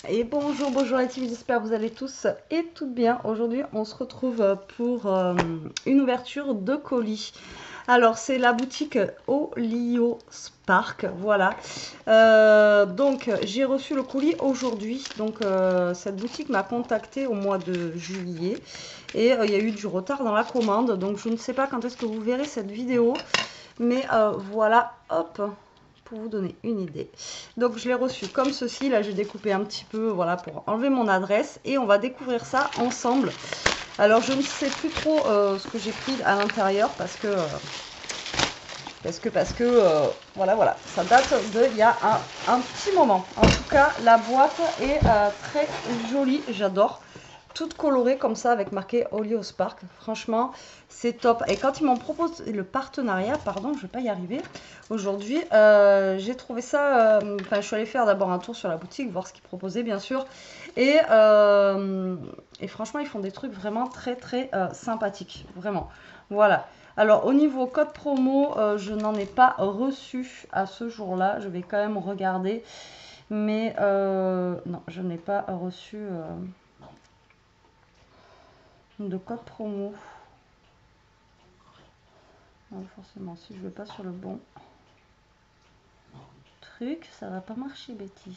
Et bonjour, bonjour la team, j'espère que vous allez tous et toutes bien. Aujourd'hui, on se retrouve pour une ouverture de colis. Alors, c'est la boutique Olio Spark, voilà. Donc, j'ai reçu le colis aujourd'hui. Donc, cette boutique m'a contacté au mois de juillet et il y a eu du retard dans la commande. Donc, je ne sais pas quand est-ce que vous verrez cette vidéo, mais voilà, hop, pour vous donner une idée. Donc je l'ai reçu comme ceci. Là j'ai découpé un petit peu, voilà, pour enlever mon adresse et on va découvrir ça ensemble. Alors je ne sais plus trop ce que j'ai pris à l'intérieur parce que voilà, ça date de il y a un petit moment. En tout cas la boîte est très jolie, j'adore. Toute colorée comme ça avec marqué Olio Spark. Franchement, c'est top. Et quand ils m'ont proposé le partenariat, pardon, je vais pas y arriver aujourd'hui, j'ai trouvé ça. Enfin, je suis allée faire d'abord un tour sur la boutique, voir ce qu'ils proposaient, bien sûr. Et franchement, ils font des trucs vraiment très très sympathiques. Vraiment. Voilà. Alors, au niveau code promo, je n'en ai pas reçu à ce jour-là. Je vais quand même regarder. Mais non, je n'ai pas reçu de code promo. Non, forcément, si je ne vais pas sur le bon truc, ça va pas marcher, Betty.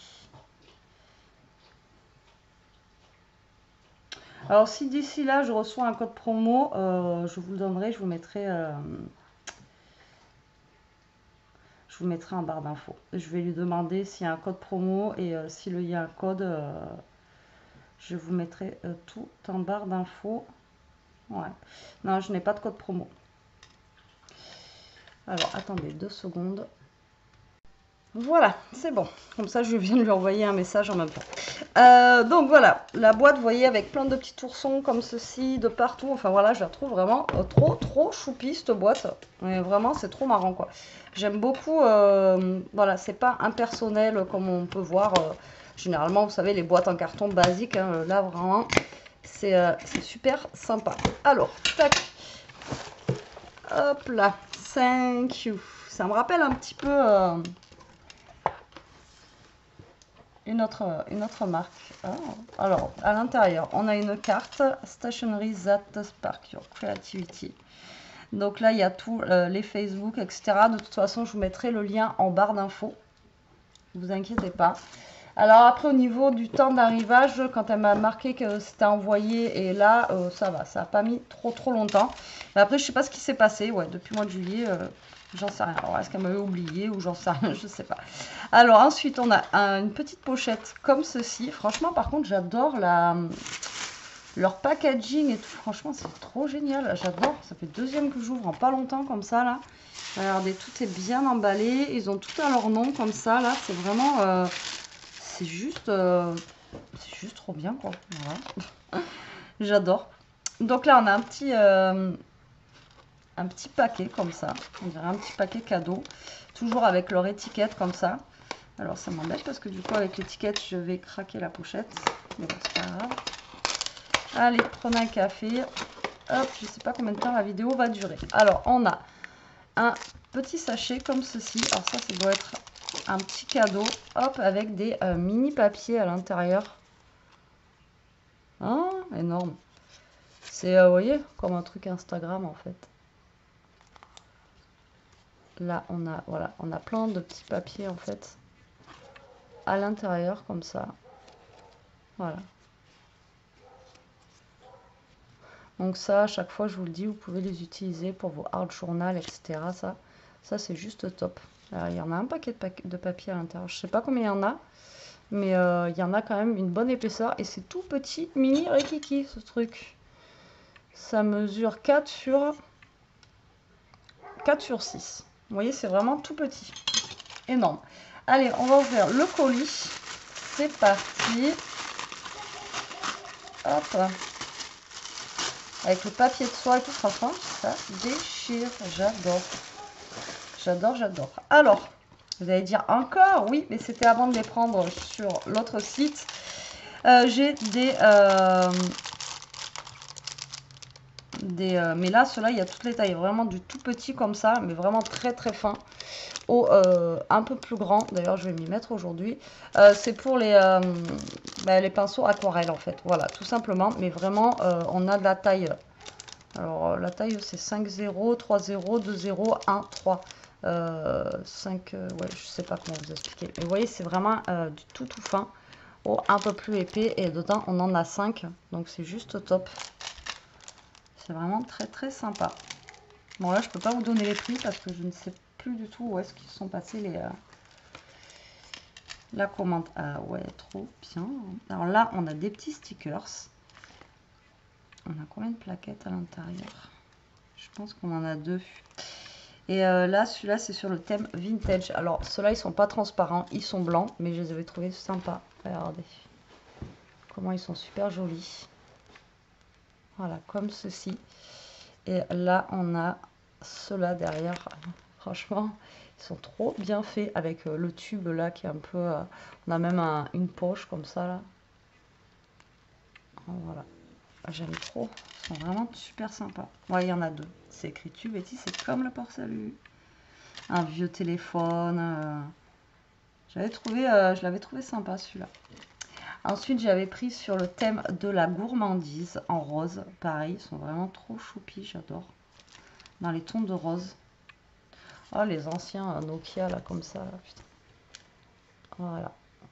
Alors, si d'ici là, je reçois un code promo, je vous le donnerai, je vous mettrai en barre d'infos. Je vais lui demander s'il y a un code promo et s'il y a un code, je vous mettrai tout en barre d'infos. Ouais. Non, je n'ai pas de code promo. Alors, attendez 2 secondes. Voilà, c'est bon. Comme ça, je viens de lui envoyer un message en même temps. Donc voilà, la boîte, vous voyez, avec plein de petits oursons comme ceci, de partout. Enfin voilà, je la trouve vraiment trop choupi, cette boîte. Mais vraiment, c'est trop marrant, quoi. J'aime beaucoup, voilà, c'est pas impersonnel comme on peut voir. Généralement, vous savez, les boîtes en carton basiques, hein, là, vraiment, c'est super sympa. Alors, tac, hop là, thank you. Ça me rappelle un petit peu... une autre marque. Oh. Alors, à l'intérieur, on a une carte Stationery That Spark Your Creativity. Donc là, il y a tous les Facebook, etc. De toute façon, je vous mettrai le lien en barre d'infos. Ne vous inquiétez pas. Alors après, au niveau du temps d'arrivage, quand elle m'a marqué que c'était envoyé, et là, ça va, ça n'a pas mis trop longtemps. Mais après, je sais pas ce qui s'est passé, ouais, depuis le mois de juillet, j'en sais rien. Alors, est-ce qu'elle m'avait oublié ou j'en sais rien, je sais pas. Alors ensuite, on a une petite pochette comme ceci. Franchement, par contre, j'adore leur packaging et tout. Franchement, c'est trop génial. J'adore. Ça fait deuxième que j'ouvre en pas longtemps comme ça, là. Regardez, tout est bien emballé. Ils ont tout à leur nom comme ça, là. C'est vraiment... c'est juste trop bien, quoi. Voilà. J'adore. Donc là, on a un petit paquet comme ça. On dirait un petit paquet cadeau. Toujours avec leur étiquette comme ça. Alors ça m'embête parce que du coup avec l'étiquette je vais craquer la pochette. Mais bon, c'est pas grave. Allez, prenez un café. Hop, je sais pas combien de temps la vidéo va durer. Alors on a un petit sachet comme ceci. Alors ça doit être un petit cadeau. Hop, avec des mini papiers à l'intérieur. Ah, énorme. C'est, vous voyez, comme un truc Instagram en fait. Là on a, voilà, on a plein de petits papiers en fait à l'intérieur comme ça. Voilà. Donc ça, à chaque fois, je vous le dis, vous pouvez les utiliser pour vos art journal, etc. Ça c'est juste top. Alors, il y en a un paquet de papier à l'intérieur. Je sais pas combien il y en a, mais il y en a quand même une bonne épaisseur. Et c'est tout petit, mini rikiki, ce truc. Ça mesure 4 sur 6. Vous voyez, c'est vraiment tout petit. Énorme. Allez, on va ouvrir le colis. C'est parti. Hop. Avec le papier de soie et tout, franchement, ça déchire. J'adore. J'adore. Alors, vous allez dire encore, oui, mais c'était avant de les prendre sur l'autre site. J'ai mais là, ceux-là, il y a toutes les tailles. Vraiment du tout petit comme ça, mais vraiment très fin. au un peu plus grand. D'ailleurs, je vais m'y mettre aujourd'hui. C'est pour les pinceaux aquarelles en fait. Voilà, tout simplement. Mais vraiment, on a de la taille. Alors, la taille, c'est 5,0, 3,0, 2,0, 1, 3. 5, ouais, je sais pas comment vous expliquer. Mais vous voyez, c'est vraiment du tout fin au un peu plus épais. Et dedans, on en a 5. Donc, c'est juste top. C'est vraiment très sympa. Bon, là, je peux pas vous donner les prix parce que je ne sais plus du tout où est-ce qu'ils sont passés la commande. Ah ouais, trop bien. Alors là, on a des petits stickers. On a combien de plaquettes à l'intérieur? Je pense qu'on en a 2. Et là, celui-là, c'est sur le thème vintage. Alors, ceux-là, ils sont pas transparents, ils sont blancs, mais je les avais trouvés sympas. Regardez comment ils sont super jolis. Voilà, comme ceci. Et là, on a ceux-là derrière. Franchement, ils sont trop bien faits avec le tube là qui est un peu... on a même une poche comme ça là. Voilà. J'aime trop. Ils sont vraiment super sympas. Ouais, il y en a 2. C'est écrit tube et c'est comme le port-salut. Un vieux téléphone. Je l'avais trouvé sympa celui-là. Ensuite, j'avais pris sur le thème de la gourmandise en rose. Pareil, ils sont vraiment trop choupis, j'adore. Dans les tons de rose. Oh, les anciens Nokia, là, comme ça, là, putain. Voilà.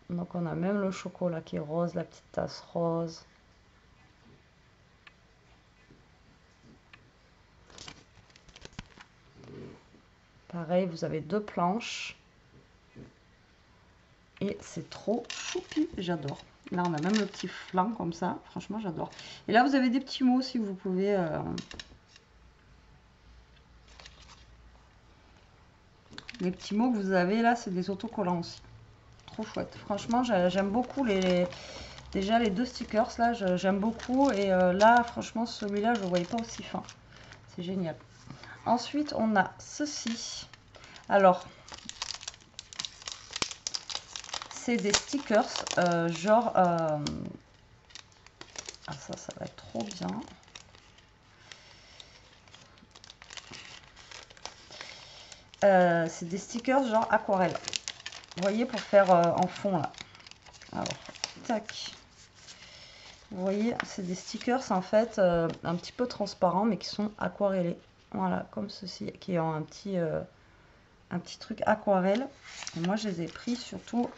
Donc, on a même le chocolat qui est rose, la petite tasse rose. Pareil, vous avez 2 planches. Et c'est trop choupi, j'adore. Là, on a même le petit flanc comme ça. Franchement, j'adore. Et là, vous avez des petits mots si vous pouvez... Les petits mots que vous avez là, c'est des autocollants aussi. Trop chouette. Franchement, j'aime beaucoup déjà les 2 stickers là, j'aime beaucoup. Et là, franchement, celui-là, je ne le voyais pas aussi fin. C'est génial. Ensuite, on a ceci. Alors, c'est des stickers genre... ah, ça va être trop bien. C'est des stickers genre aquarelle. Vous voyez, pour faire en fond là. Alors, tac. Vous voyez, c'est des stickers en fait un petit peu transparents mais qui sont aquarellés. Voilà, comme ceci, qui ont un petit truc aquarelle. Et moi, je les ai pris surtout,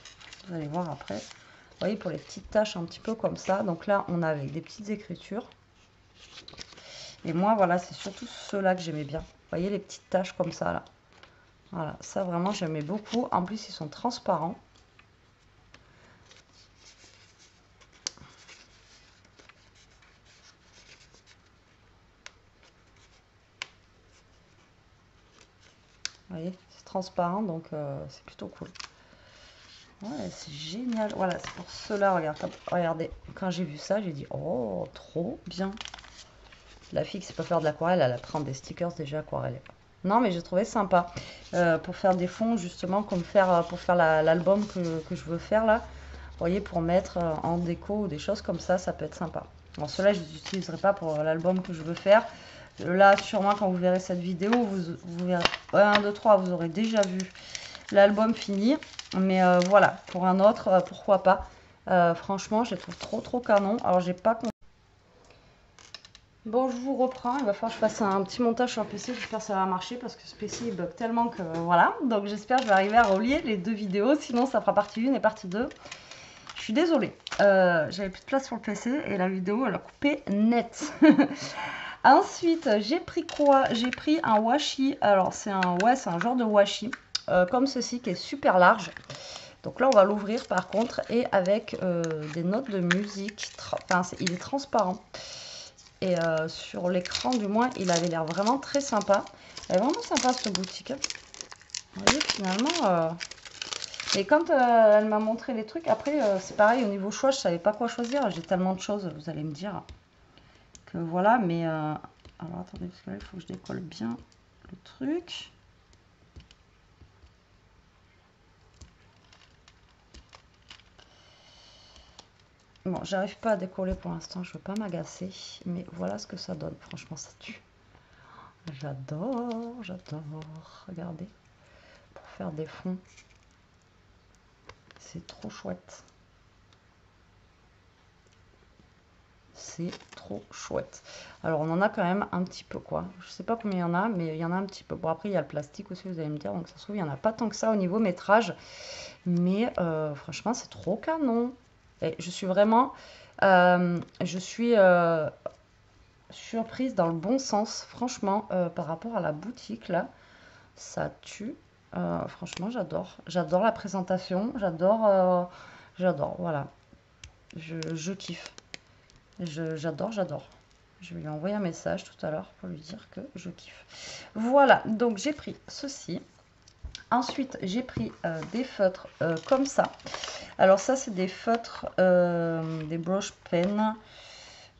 vous allez voir après, vous voyez, pour les petites taches un petit peu comme ça. Donc là, on a avec des petites écritures. Et moi, voilà, c'est surtout ceux-là que j'aimais bien. Vous voyez, les petites taches comme ça, là. Voilà, ça vraiment, j'aimais beaucoup. En plus, ils sont transparents. Vous voyez, c'est transparent, donc c'est plutôt cool. Ouais, c'est génial. Voilà, c'est pour cela. Regardez, quand j'ai vu ça, j'ai dit, oh, trop bien. La fille qui sait pas faire de l'aquarelle, elle prend des stickers déjà aquarellés. Non, mais j'ai trouvé sympa. Pour faire des fonds, justement, comme pour faire l'album que je veux faire là. Vous voyez, pour mettre en déco ou des choses comme ça peut être sympa. Bon, ceux-là, je ne les utiliserai pas pour l'album que je veux faire. Là, sûrement, quand vous verrez cette vidéo, vous verrez 1, 2, 3, vous aurez déjà vu l'album fini. Mais voilà, pour un autre, pourquoi pas. Franchement, je les trouve trop canon. Alors, j'ai pas... Bon, je vous reprends. Il va falloir que je fasse un petit montage sur le PC. J'espère que ça va marcher parce que ce PC il bug tellement que voilà. Donc, j'espère que je vais arriver à relier les 2 vidéos. Sinon, ça fera partie 1 et partie 2. Je suis désolée. J'avais plus de place sur le PC et la vidéo, elle a coupé net. Ensuite, j'ai pris quoi? J'ai pris un washi. Alors, c'est un genre de washi comme ceci qui est super large. Donc là, on va l'ouvrir par contre et avec des notes de musique. Enfin, il est transparent. Et sur l'écran, du moins, il avait l'air vraiment très sympa. Elle est vraiment sympa, cette boutique. Vous voyez, finalement... Et quand elle m'a montré les trucs, après, c'est pareil, au niveau choix, je ne savais pas quoi choisir. J'ai tellement de choses, vous allez me dire. Que voilà, mais... alors, attendez, parce que là, il faut que je décolle bien le truc. Bon, j'arrive pas à décoller pour l'instant, je veux pas m'agacer, mais voilà ce que ça donne. Franchement, ça tue. J'adore. Regardez. Pour faire des fonds. C'est trop chouette. C'est trop chouette. Alors, on en a quand même un petit peu, quoi. Je sais pas combien il y en a, mais il y en a un petit peu. Bon, après, il y a le plastique aussi, vous allez me dire. Donc, ça se trouve, il n'y en a pas tant que ça au niveau métrage. Mais franchement, c'est trop canon. Et je suis vraiment... je suis surprise dans le bon sens, franchement, par rapport à la boutique, là. Ça tue. Franchement, j'adore. J'adore la présentation. J'adore, voilà. Je kiffe. J'adore. Je vais lui envoyer un message tout à l'heure pour lui dire que je kiffe. Voilà, donc j'ai pris ceci. Ensuite, j'ai pris des feutres comme ça. Alors ça, c'est des feutres, des brush pens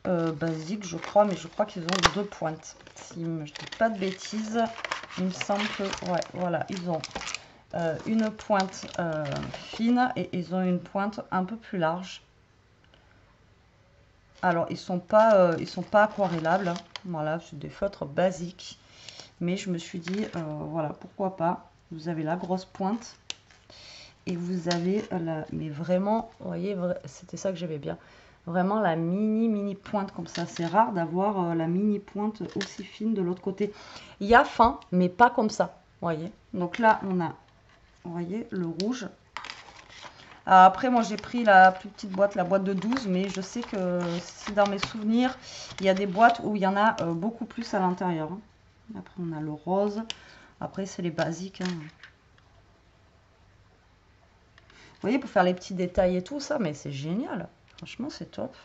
basiques, je crois, mais je crois qu'ils ont 2 pointes. Si je ne dis pas de bêtises, il me semble que, ouais, voilà, ils ont une pointe fine et ils ont une pointe un peu plus large. Alors, ils sont pas aquarellables, hein. Voilà, c'est des feutres basiques. Mais je me suis dit, voilà, pourquoi pas. Vous avez la grosse pointe et vous avez la... Mais vraiment, vous voyez, c'était ça que j'aimais bien. Vraiment la mini pointe comme ça. C'est rare d'avoir la mini pointe aussi fine de l'autre côté. Il y a fin, mais pas comme ça, vous voyez. Donc là, on a, vous voyez, le rouge. Alors après, moi, j'ai pris la plus petite boîte, la boîte de 12, mais je sais que si dans mes souvenirs, il y a des boîtes où il y en a beaucoup plus à l'intérieur. Après, on a le rose. Après, c'est les basiques, hein. Vous voyez, pour faire les petits détails et tout ça, mais c'est génial. Franchement, c'est top.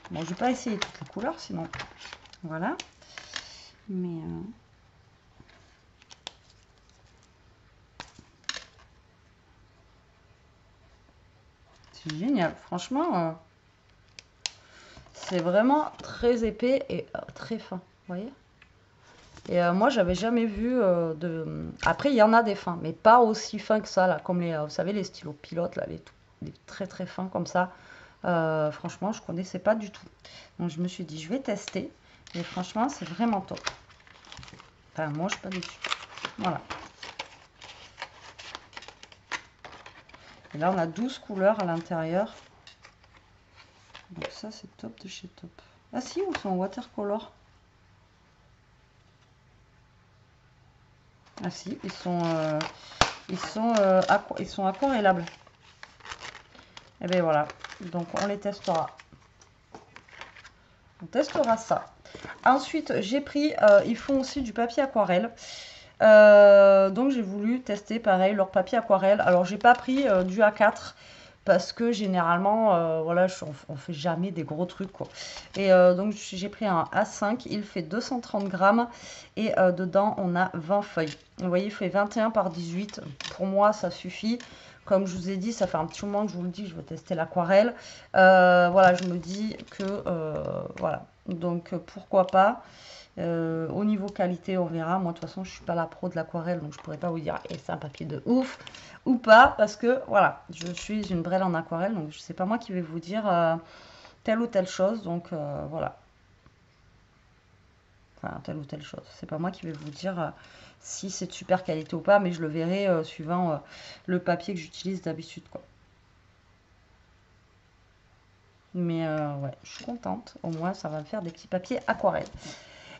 Bon, je vais pas essayer toutes les couleurs, sinon. Voilà. Mais... c'est génial. Franchement, c'est vraiment très épais et très fin. Vous voyez? Et moi, j'avais jamais vu de... Après, il y en a des fins, mais pas aussi fins que ça, là. Comme les, vous savez, les stylos pilotes, là, les très très fins comme ça. Franchement, je connaissais pas du tout. Donc, je me suis dit, je vais tester. Et franchement, c'est vraiment top. Enfin, moi, je suis pas déçue. Voilà. Et là, on a 12 couleurs à l'intérieur. Donc ça, c'est top de chez top. Ah si, ils sont en watercolor. Ah si, ils sont aquarellables. Et bien voilà, donc on les testera. On testera ça. Ensuite, j'ai pris, ils font aussi du papier aquarelle. Donc j'ai voulu tester pareil leur papier aquarelle. Alors j'ai pas pris du A4 parce que généralement voilà, on fait jamais des gros trucs, quoi. Et donc j'ai pris un A5, il fait 230 grammes et dedans on a 20 feuilles. Vous voyez, il fait 21 par 18. Pour moi ça suffit. Comme je vous ai dit, ça fait un petit moment que je vous le dis, je veux tester l'aquarelle. Voilà, je me dis que voilà, donc pourquoi pas. Au niveau qualité, on verra. Moi, de toute façon, je suis pas la pro de l'aquarelle, donc je pourrais pas vous dire c'est un papier de ouf ou pas, parce que voilà, je suis une brêle en aquarelle, donc c'est pas moi qui vais vous dire telle ou telle chose, donc voilà. Enfin, telle ou telle chose. C'est pas moi qui vais vous dire si c'est de super qualité ou pas, mais je le verrai suivant le papier que j'utilise d'habitude, quoi. Mais ouais, je suis contente. Au moins, ça va me faire des petits papiers aquarelle.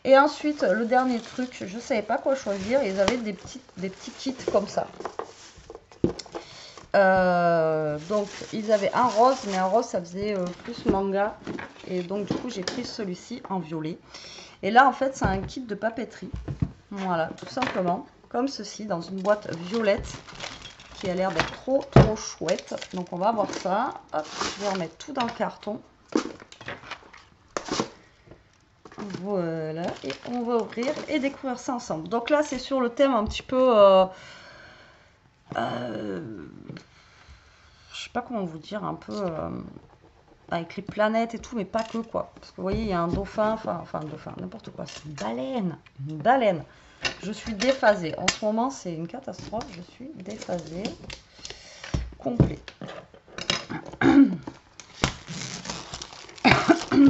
Et ensuite, le dernier truc, je ne savais pas quoi choisir. Ils avaient des petits kits comme ça. Donc, ils avaient un rose, mais un rose, ça faisait plus manga. Et donc, du coup, j'ai pris celui-ci en violet. Et là, en fait, c'est un kit de papeterie. Voilà, tout simplement. Comme ceci, dans une boîte violette, qui a l'air d'être trop, trop chouette. Donc, on va voir ça. Hop, je vais remettre tout dans le carton. Voilà, et on va ouvrir et découvrir ça ensemble. Donc là, c'est sur le thème un petit peu... je sais pas comment vous dire, un peu... avec les planètes et tout, mais pas que, quoi. Parce que vous voyez, il y a un dauphin, enfin un dauphin, n'importe quoi. C'est une baleine. Une baleine. Je suis déphasée. En ce moment, c'est une catastrophe. Je suis déphasée. Complet.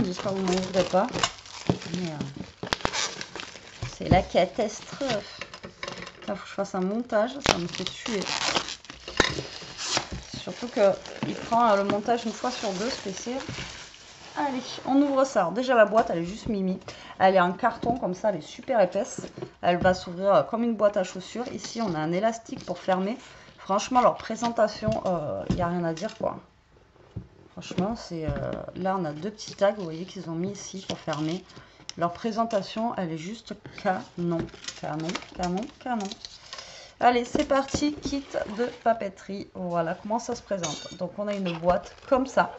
J'espère que vous ne m'ouvrez pas. Mais, c'est la catastrophe. Là, faut que je fasse un montage, ça me fait tuer. Surtout qu'il prend le montage une fois sur deux, ce PC. Allez, on ouvre ça. Alors, déjà, la boîte, elle est juste mimi. Elle est en carton, comme ça, elle est super épaisse. Elle va s'ouvrir comme une boîte à chaussures. Ici, on a un élastique pour fermer. Franchement, leur présentation, il n'y a rien à dire, quoi. Franchement, c'est là, on a deux petits tags, vous voyez, qu'ils ont mis ici pour fermer. Leur présentation, elle est juste canon. Canon, canon, canon. Allez, c'est parti, kit de papeterie. Voilà comment ça se présente. Donc, on a une boîte comme ça.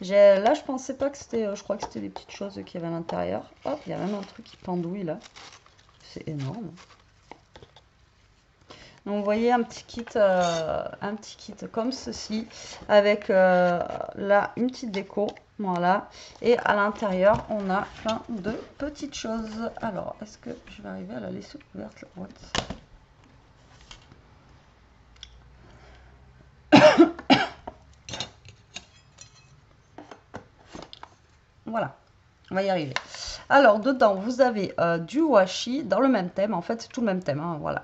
Là, je pensais pas que c'était... je crois que c'était des petites choses qu'il y avait à l'intérieur. Hop, il y a même un truc qui pendouille, là. C'est énorme. Donc, vous voyez un petit kit comme ceci, avec là, une petite déco. Voilà. Et à l'intérieur, on a plein de petites choses. Alors, est-ce que je vais arriver à la laisser ouverte? Ouais. Voilà, on va y arriver. Alors, dedans, vous avez du washi dans le même thème. En fait, c'est tout le même thème, hein, voilà.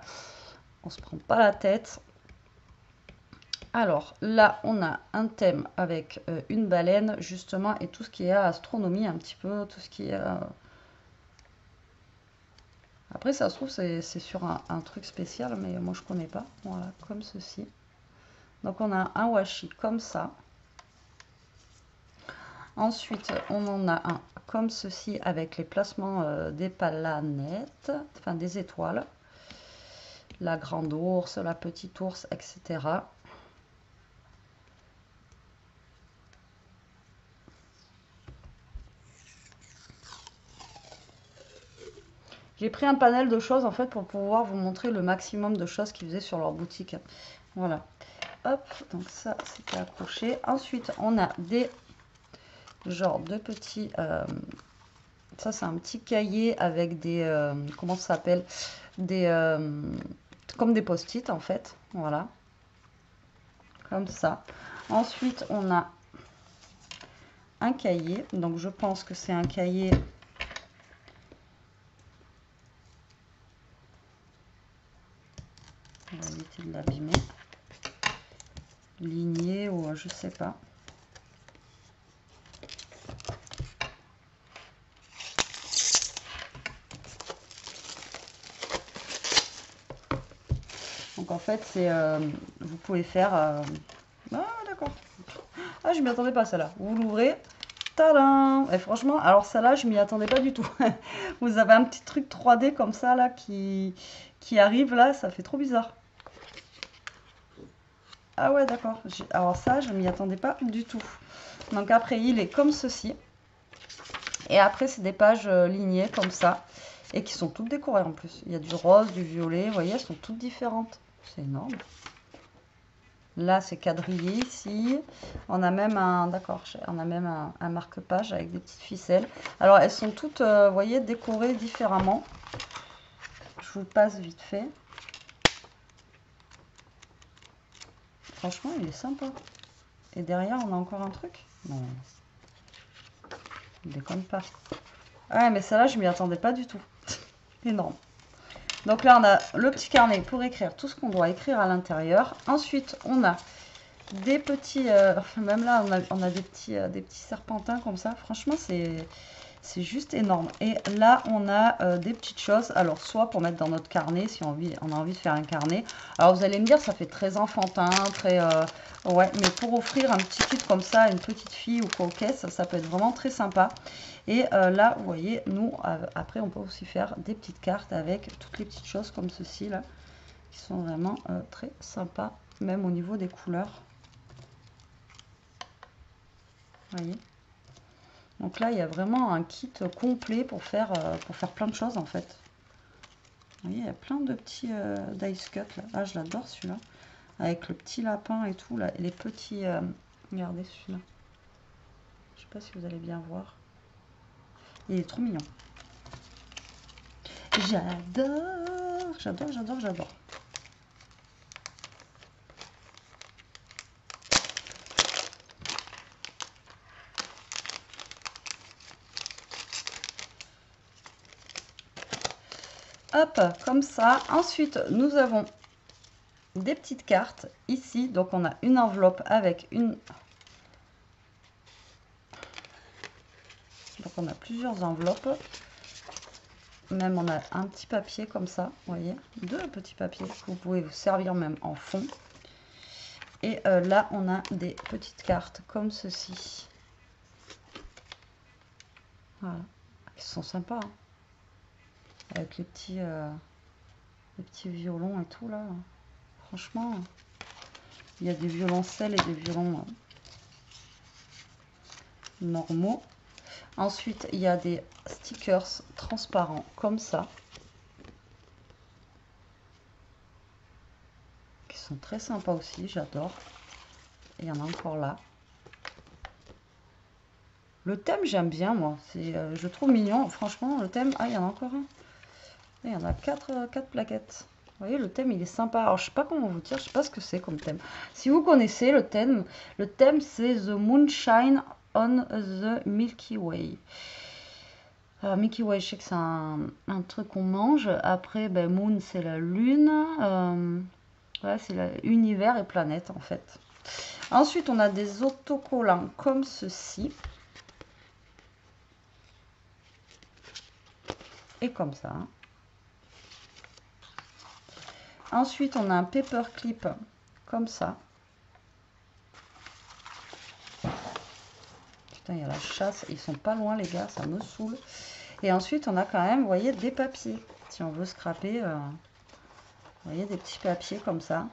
On se prend pas la tête. Alors, là, on a un thème avec une baleine, justement, et tout ce qui est astronomie, un petit peu, tout ce qui est... Après, ça se trouve, c'est sur un truc spécial, mais moi, je connais pas. Voilà, comme ceci. Donc, on a un washi comme ça. Ensuite, on en a un comme ceci avec les placements des planètes, enfin des étoiles. La grande ours, la petite ours, etc. J'ai pris un panel de choses en fait pour pouvoir vous montrer le maximum de choses qu'ils faisaient sur leur boutique. Voilà. Hop, donc ça c'était accroché. Ensuite, on a des genres de petits... ça c'est un petit cahier avec des... comment ça s'appelle? Des... comme des post-it en fait. Voilà. Comme ça. Ensuite, on a un cahier. Donc, je pense que c'est un cahier... On va éviter de l'abîmer. Ligné ou je sais pas. Donc, en fait, c'est... vous pouvez faire... Ah, d'accord. Ah, je m'y attendais pas, celle-là. Vous l'ouvrez. Tadam! Et franchement, alors celle-là, je m'y attendais pas du tout. Vous avez un petit truc 3D comme ça, là, qui arrive, là. Ça fait trop bizarre. Ah ouais, d'accord. Alors ça, je m'y attendais pas du tout. Donc après, il est comme ceci. Et après, c'est des pages lignées comme ça. Et qui sont toutes décorées en plus. Il y a du rose, du violet. Vous voyez, elles sont toutes différentes. C'est énorme. Là, c'est quadrillé ici. On a même un, d'accord, on a même un marque-page avec des petites ficelles. Alors, elles sont toutes, vous voyez, décorées différemment. Je vous passe vite fait. Franchement, il est sympa. Et derrière, on a encore un truc. Non. Je déconne pas. Ouais, mais celle-là, je m'y attendais pas du tout. Énorme. Donc là, on a le petit carnet pour écrire tout ce qu'on doit écrire à l'intérieur. Ensuite, on a des petits... même là, on a des petits serpentins comme ça. Franchement, c'est juste énorme. Et là, on a des petites choses. Alors, soit pour mettre dans notre carnet, si on a envie de faire un carnet. Alors, vous allez me dire, ça fait très enfantin, très... ouais, mais pour offrir un petit kit comme ça à une petite fille ou coquette, ça peut être vraiment très sympa. Et là, vous voyez, nous, après, on peut aussi faire des petites cartes avec toutes les petites choses comme ceci, là, qui sont vraiment très sympas, même au niveau des couleurs. Vous voyez? Donc là, il y a vraiment un kit complet pour faire plein de choses, en fait. Vous voyez, il y a plein de petits dice cut, là. Ah, je l'adore, celui-là. Avec le petit lapin et tout, là, et les petits... regardez celui-là. Je sais pas si vous allez bien voir. Il est trop mignon. J'adore, j'adore, j'adore, j'adore. Hop, comme ça. Ensuite, nous avons des petites cartes ici. Donc, on a une enveloppe avec une... Donc, on a plusieurs enveloppes. Même, on a un petit papier comme ça, vous voyez. Deux petits papiers que vous pouvez vous servir même en fond. Et là, on a des petites cartes comme ceci. Voilà. Ils sont sympas, hein. Avec les petits violons et tout, là. Franchement, il y a des violoncelles et des violons normaux. Ensuite, il y a des stickers transparents comme ça. Qui sont très sympas aussi, j'adore. Et il y en a encore là. Le thème, j'aime bien, moi. Je trouve mignon. Franchement, le thème... Ah, il y en a encore un. Il y en a 4 plaquettes. Vous voyez, le thème, il est sympa. Alors, je sais pas comment vous dire. Je sais pas ce que c'est comme thème. Si vous connaissez le thème c'est The Moonshine on the Milky Way. Alors, Milky Way, je sais que c'est un truc qu'on mange. Après, ben, Moon, c'est la lune. Ouais, c'est l'univers et planète, en fait. Ensuite, on a des autocollants comme ceci. Et comme ça. Ensuite, on a un paperclip comme ça. Putain, il y a la chasse. Ils sont pas loin, les gars. Ça me saoule. Et ensuite, on a quand même, vous voyez, des papiers. Si on veut scraper, vous voyez, des petits papiers comme ça.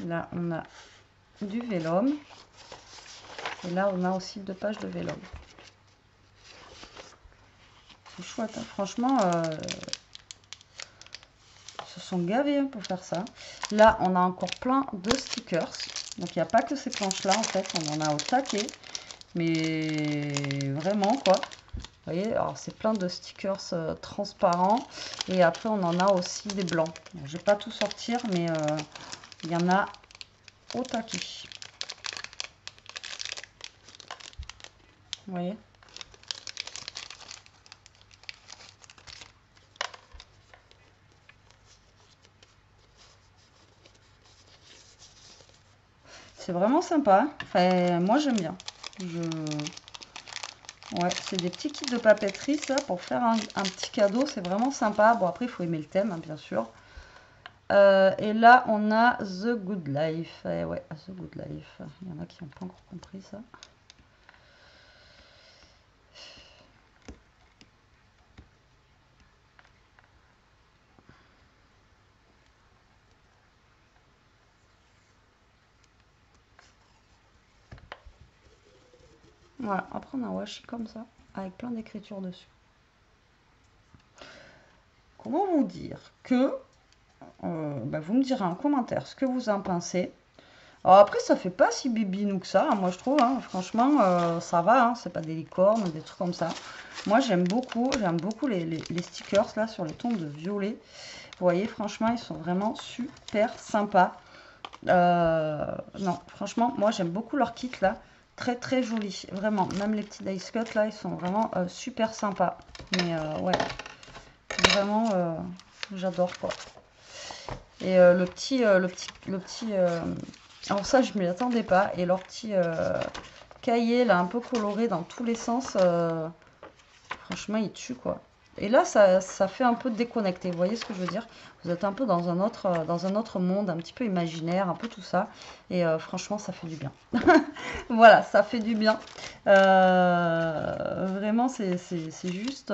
Là, on a du vélum. Et là, on a aussi 2 pages de vélum. C'est chouette, hein. Franchement, ils se sont gavés pour faire ça. Là, on a encore plein de stickers. Donc, il n'y a pas que ces planches-là, en fait. On en a au taquet. Mais vraiment, quoi. Vous voyez, alors c'est plein de stickers transparents. Et après, on en a aussi des blancs. Bon, je ne vais pas tout sortir, mais il y en a au taquet. Vous voyez? C'est vraiment sympa. Enfin, moi, j'aime bien. Ouais, c'est des petits kits de papeterie, ça, pour faire un petit cadeau. C'est vraiment sympa. Bon, après, il faut aimer le thème, hein, bien sûr. Et là, on a The Good Life. Et ouais, The Good Life. Il y en a qui n'ont pas encore compris ça. Voilà, après on a un washi comme ça, avec plein d'écritures dessus. Comment vous dire que... bah, vous me direz en commentaire ce que vous en pensez. Alors après, ça fait pas si bibinou que ça, hein, moi je trouve, hein. Franchement, ça va, hein, c'est pas des licornes, des trucs comme ça. Moi j'aime beaucoup les stickers là sur les tons de violet. Vous voyez, franchement, ils sont vraiment super sympas. Non, franchement, moi j'aime beaucoup leur kit là. Très très joli, vraiment. Même les petits dice cut là, ils sont vraiment super sympas. Mais ouais, vraiment, j'adore quoi. Et le petit, alors ça, je ne m'y attendais pas. Et leur petit cahier là, un peu coloré dans tous les sens, franchement, il tue quoi. Et là, ça fait un peu déconnecté. Vous voyez ce que je veux dire? Vous êtes un peu dans un autre monde, un petit peu imaginaire, un peu tout ça. Et franchement, ça fait du bien. Voilà, ça fait du bien. Vraiment, c'est juste...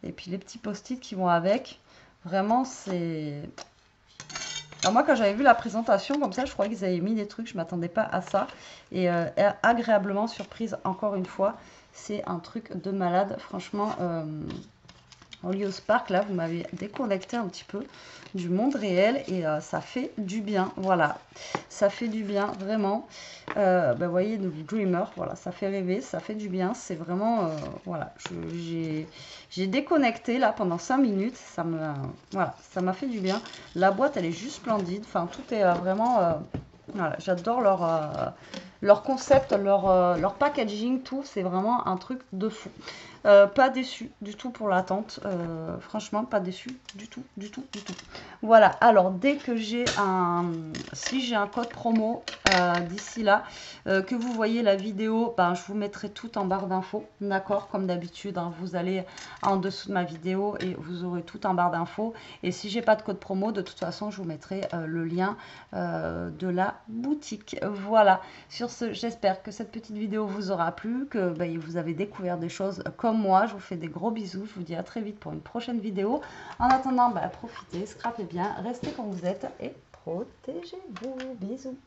et puis les petits post-it qui vont avec. Vraiment, c'est... Alors moi, quand j'avais vu la présentation comme ça, je croyais qu'ils avaient mis des trucs. Je ne m'attendais pas à ça. Et agréablement surprise, encore une fois. C'est un truc de malade. Franchement... Olio Spark, là, vous m'avez déconnecté un petit peu du monde réel et ça fait du bien. Voilà, ça fait du bien, vraiment. Vous voyez, le Dreamer, voilà, ça fait rêver, ça fait du bien. C'est vraiment, voilà, j'ai déconnecté là pendant 5 minutes. Voilà, ça m'a fait du bien. La boîte, elle est juste splendide. Enfin, tout est vraiment... voilà, j'adore leur concept, leur packaging, tout. C'est vraiment un truc de fou. Pas déçu du tout pour l'attente. Franchement, pas déçu du tout, du tout, du tout. Voilà, alors dès que j'ai si j'ai un code promo d'ici là, que vous voyez la vidéo, ben, je vous mettrai tout en barre d'infos, d'accord, comme d'habitude, hein, vous allez en dessous de ma vidéo et vous aurez tout en barre d'infos. Et si j'ai pas de code promo, de toute façon, je vous mettrai le lien de la boutique. Voilà, sur ce, j'espère que cette petite vidéo vous aura plu, que ben, vous avez découvert des choses comme moi. Je vous fais des gros bisous, je vous dis à très vite pour une prochaine vidéo. En attendant, ben, profitez, scrapez bien, restez comme vous êtes et protégez-vous. Bisous.